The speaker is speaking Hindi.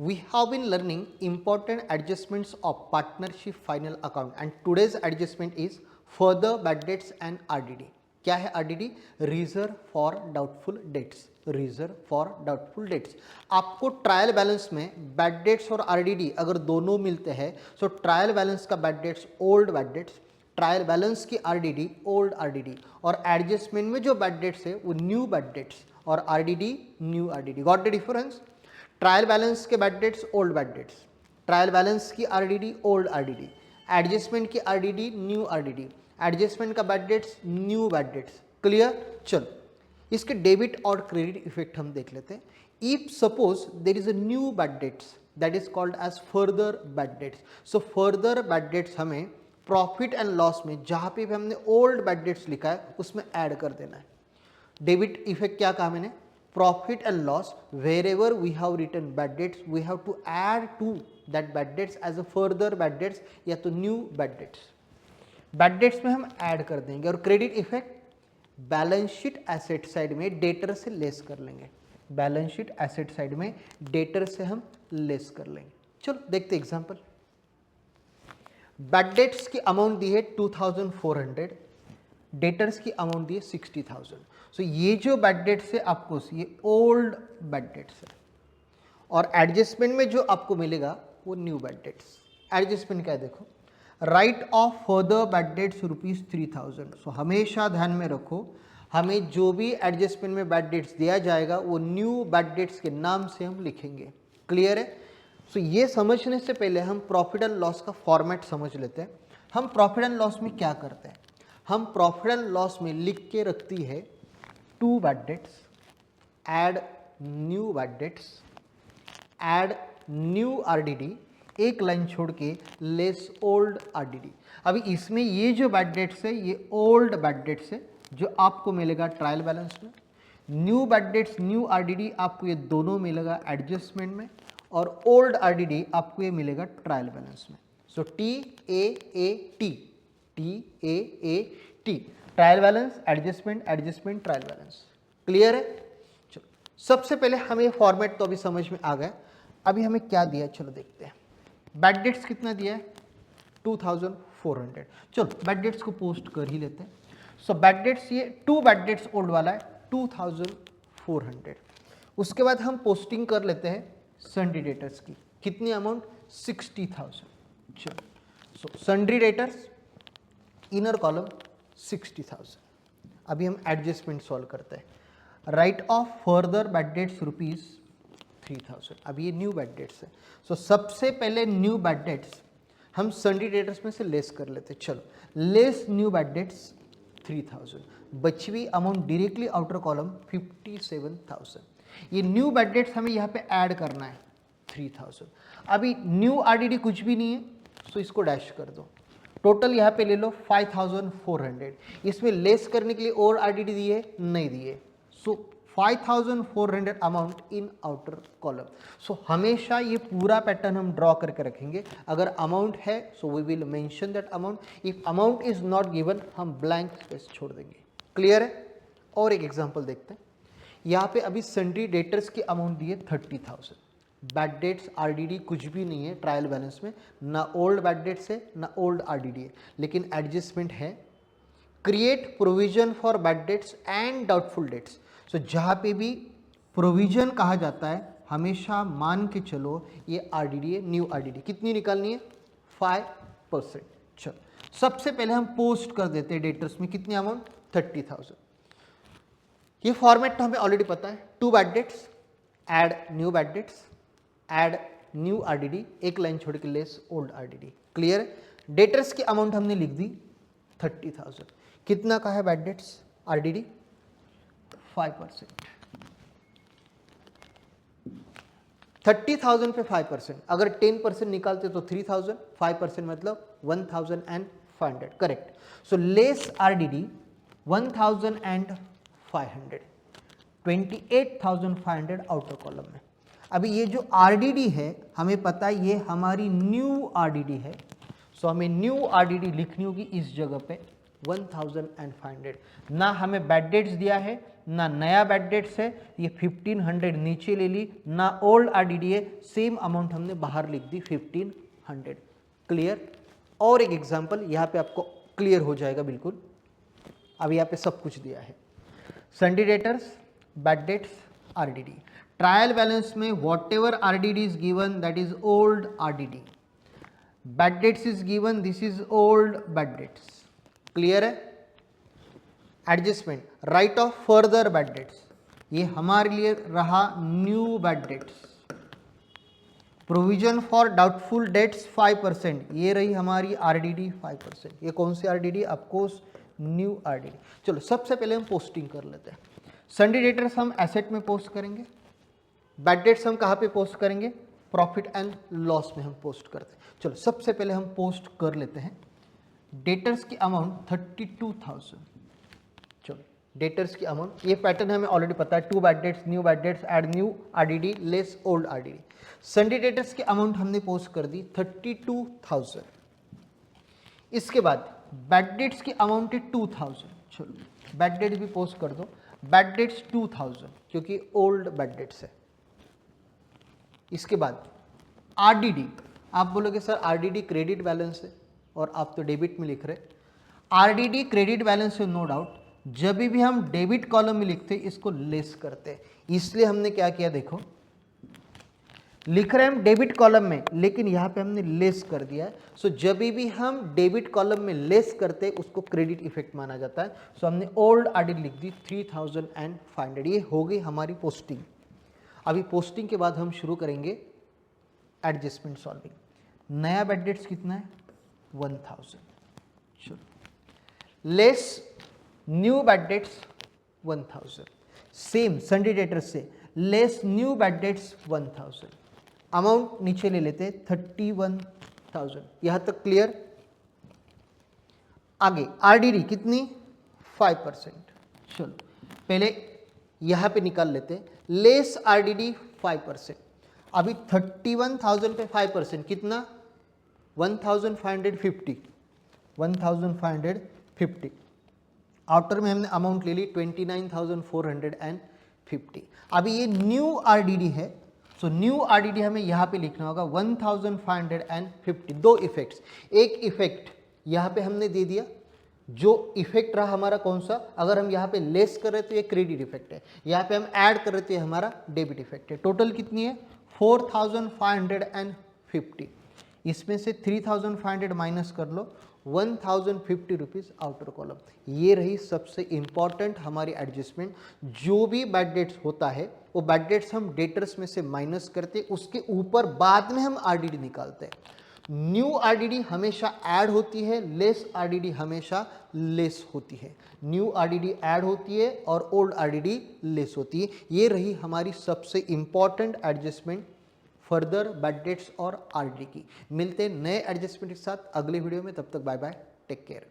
We have been learning important adjustments of partnership final account and today's adjustment is further bad debts and RDD. क्या है RDD? Reserve for doubtful debts. Reserve for doubtful debts. आपको ट्रायल बैलेंस में बैड डेट्स और RDD अगर दोनों मिलते हैं सो ट्रायल बैलेंस का bad debts old bad debts, trial balance की RDD ओल्ड RDD और एडजस्टमेंट में जो बैड डेट्स है वो न्यू बैड डेट्स और RDD new RDD. Got the difference? Trial balance के bad debts old bad debts, trial balance की RDD ओल्ड RDD, एडजस्टमेंट की RDD न्यू RDD, एडजस्टमेंट का bad debts new bad debts. Clear? चलो इसके डेबिट और क्रेडिट इफेक्ट हम देख लेते हैं. If suppose there is a new bad debts that is called as further bad debts. So further bad debts हमें प्रॉफिट एंड लॉस में जहां पे भी हमने ओल्ड बैड डेट्स लिखा है उसमें ऐड कर देना है. डेबिट इफेक्ट क्या कहा मैंने? Profit and loss, wherever we have written bad debts, we have to add to that bad debts as a further bad debts या तो new bad debts. Bad debts में हम ऐड कर देंगे. और credit effect balance sheet asset side में डेटर से लेस कर लेंगे. बैलेंस शीट एसेट साइड में डेटर से हम लेस कर लेंगे. चलो देखते एग्जांपल. बैड डेट्स की अमाउंट दी है 2400, डेटर्स की अमाउंट दी है 60,000. सो ये जो बैड डेट्स है आपको ये ओल्ड बैड डेट्स है और एडजस्टमेंट में जो आपको मिलेगा वो न्यू बैड डेट्स. एडजस्टमेंट क्या है देखो, right off further bad dates ₹3,000. सो हमेशा ध्यान में रखो हमें जो भी एडजस्टमेंट में बैड डेट्स दिया जाएगा वो न्यू बैड डेट्स के नाम से हम लिखेंगे. क्लियर है? सो ये समझने से पहले हम प्रॉफिट एंड लॉस का फॉर्मेट समझ लेते हैं. हम प्रॉफिट एंड लॉस में क्या करते हैं? हम प्रॉफिट एंड लॉस में लिख के रखती है to bad debts, add new bad debts, add new RDD, एक लाइन छोड़ के लेस ओल्ड RDD. अभी इसमें ये जो बैड डेट्स है ये ओल्ड बैड डेट्स है जो आपको मिलेगा ट्रायल बैलेंस में. New bad debts new RDD आपको ये दोनों मिलेगा एडजस्टमेंट में और ओल्ड RDD आपको ये मिलेगा ट्रायल बैलेंस में. सो TAAT, TAAT, trial balance, adjustment, adjustment, trial balance. Clear है? चलो सबसे पहले हमें फॉर्मेट तो अभी समझ में आ गया. अभी हमें क्या दिया चलो देखते हैं. बैड डेट्स कितना दिया है? 2400. चलो बैड डेट्स को पोस्ट कर ही लेते हैं. सो बैड डेट्स ये टू बैड डेट्स ओल्ड वाला है 2400. उसके बाद हम पोस्टिंग कर लेते हैं सन्ड्री डेटर्स की. कितनी अमाउंट? 60,000. चलो सो सन्ड्री डेटर्स इनर कॉलम 60,000. अभी हम एडजस्टमेंट सॉल्व करते हैं. Right off further bad dates ₹3,000. अभी ये न्यू बैड डेट्स है. सो सबसे पहले न्यू बैड डेट्स हम सन्ड्री डेटर्स में से लेस कर लेते हैं. चलो लेस न्यू बैड डेट्स 3,000. बची हुई अमाउंट डायरेक्टली आउटर कॉलम 57,000. ये न्यू बैड डेट्स हमें यहाँ पे ऐड करना है 3,000. अभी न्यू RDD कुछ भी नहीं है सो इसको डैश कर दो. टोटल यहाँ पे ले लो 5,400. इसमें लेस करने के लिए और RDD दिए नहीं दिए. सो 5,400 अमाउंट इन आउटर कॉलम. सो हमेशा ये पूरा पैटर्न हम ड्रॉ करके रखेंगे. अगर अमाउंट है so we will mention that amount. If amount is not given हम ब्लैंक स्पेस छोड़ देंगे. क्लियर है? और एक एग्जांपल देखते हैं. यहाँ पे अभी सन्ड्री डेटर्स की अमाउंट दी है 30,000. बैड डेट्स RDD कुछ भी नहीं है ट्रायल बैलेंस में, ना ओल्ड बैड डेट्स है ना ओल्ड RDD है, लेकिन एडजस्टमेंट है. Create provision for bad debts and doubtful debts. So जहाँ पे भी प्रोविजन कहा जाता है हमेशा मान के चलो ये RDD है न्यू RDD. कितनी निकालनी है? 5%. चलो सबसे पहले हम पोस्ट कर देते हैं डेटर्स में कितनी अमाउंट? 30,000. ये फॉर्मेट तो हमें ऑलरेडी पता है. To bad debts, add new bad debts, add new RDD, एक लाइन छोड़ के लेस ओल्ड RDD. क्लियर है? डेटर्स की अमाउंट हमने लिख दी 30,000. कितना का है बैड डेट्स RDD? 5%. 30,000 पे 5%. अगर 10% निकालते तो 3,000, 5% मतलब 1,500. Correct. So less RDD 1,500, 28,500 outer column में. अभी ये जो RDD है हमें पता है ये हमारी न्यू RDD है. सो हमें न्यू RDD लिखनी होगी इस जगह पे 1500, ना हमें बैड डेट्स दिया है ना नया बैड डेट्स है, ये 1500 नीचे ले ली, ना ओल्ड आरडीडी है, सेम अमाउंट हमने बाहर लिख दी 1500। क्लियर? और एक एग्जांपल यहाँ पे आपको क्लियर हो जाएगा बिल्कुल। अब यहाँ पे सब कुछ दिया है, sundry debtors, bad debts, RDD. Trial balance में whatever RDD is given that is old RDD, bad debts is given this is old bad debts. Clear है? Adjustment, write off further bad debts, ये हमारे लिए रहा new bad debts. Provision for doubtful debts 5%, ये रही हमारी आरडीडी 5%। ये कौन सी आरडीडी? Of course new RDD. चलो सबसे पहले हम पोस्टिंग कर लेते हैं। सन्डे डेटर्स हम एसेट में पोस्ट करेंगे, बैड डेट्स हम कहाँ पे पोस्ट करेंगे? प्रॉफिट एंड लॉस में हम पोस्ट करते हैं। चलो सबसे पहले हम पोस्ट कर लेते हैं डेटर्स की अमाउंट 32,000। चलो डेटर्स की अमाउंट, ये पैटर्न हमें ऑलरेडी पता है, to bad debts, new bad debts, add new RDD less old RDD. Sundry debtors की अमाउंट हमने पोस्ट कर दी 32,000। इसके बाद बैड डेट्स की अमाउंट है 2,000। चलो बैड डेट भी पोस्ट कर दो, बैड डेट्स 2,000 क्योंकि ओल्ड बैड डेट्स है। इसके बाद आरडीडी, आप बोलोगे सर आरडीडी क्रेडिट बैलेंस है और आप तो डेबिट में लिख रहे। आरडीडी क्रेडिट बैलेंस है, नो डाउट। जब भी हम डेबिट कॉलम में लिखते इसको लेस करते हैं, इसलिए हमने क्या किया, देखो लिख रहे हैं हम डेबिट कॉलम में लेकिन यहाँ पे हमने लेस कर दिया है। सो जब भी हम डेबिट कॉलम में लेस करते हैं उसको क्रेडिट इफेक्ट माना जाता है। सो हमने ओल्ड आरडीडी लिख दी 3,500। ये हो गई हमारी पोस्टिंग। अभी पोस्टिंग के बाद हम शुरू करेंगे एडजस्टमेंट सॉल्विंग। नया बैड डेट्स कितना है? 1,000। चलो less new bad debts 1,000, same sundry debtors से less new bad debts 1,000। Amount नीचे ले लेते 31,000। यहां तक क्लियर? आगे आरडीडी कितनी? 5%। चलो पहले यहां पे निकाल लेते, लेस आरडीडी 5%। अभी 31,000 पे 5% कितना? 1,550। 1,550। आउटर में हमने अमाउंट ले ली 29,450। अभी ये न्यू आरडीडी है, सो न्यू आरडीडी हमें यहाँ पे लिखना होगा 1,550। दो इफेक्ट्स, एक इफेक्ट यहाँ पे हमने दे दिया, जो इफेक्ट रहा हमारा कौन सा? अगर हम यहाँ पे लेस कर रहे तो ये क्रेडिट इफेक्ट है, यहाँ पे हम ऐड कर रहे तो ये हमारा डेबिट इफेक्ट है। टोटल कितनी है? 4,550। इसमें से 3,500 माइनस कर लो, 1,050 रुपीज़ आउटर कॉलम। ये रही सबसे इंपॉर्टेंट हमारी एडजस्टमेंट। जो भी बैड डेट्स होता है वो बैड डेट्स हम डेटर्स में से माइनस करते, उसके ऊपर बाद में हम आरडीडी निकालते हैं। न्यू आरडीडी हमेशा ऐड होती है, लेस आरडीडी हमेशा लेस होती है। न्यू आरडीडी ऐड होती है और ओल्ड आरडीडी लेस होती है। ये रही हमारी सबसे important adjustment further bad debts और आरडीडी की। मिलते हैं नए एडजस्टमेंट के साथ अगले वीडियो में, तब तक बाय बाय, टेक केयर।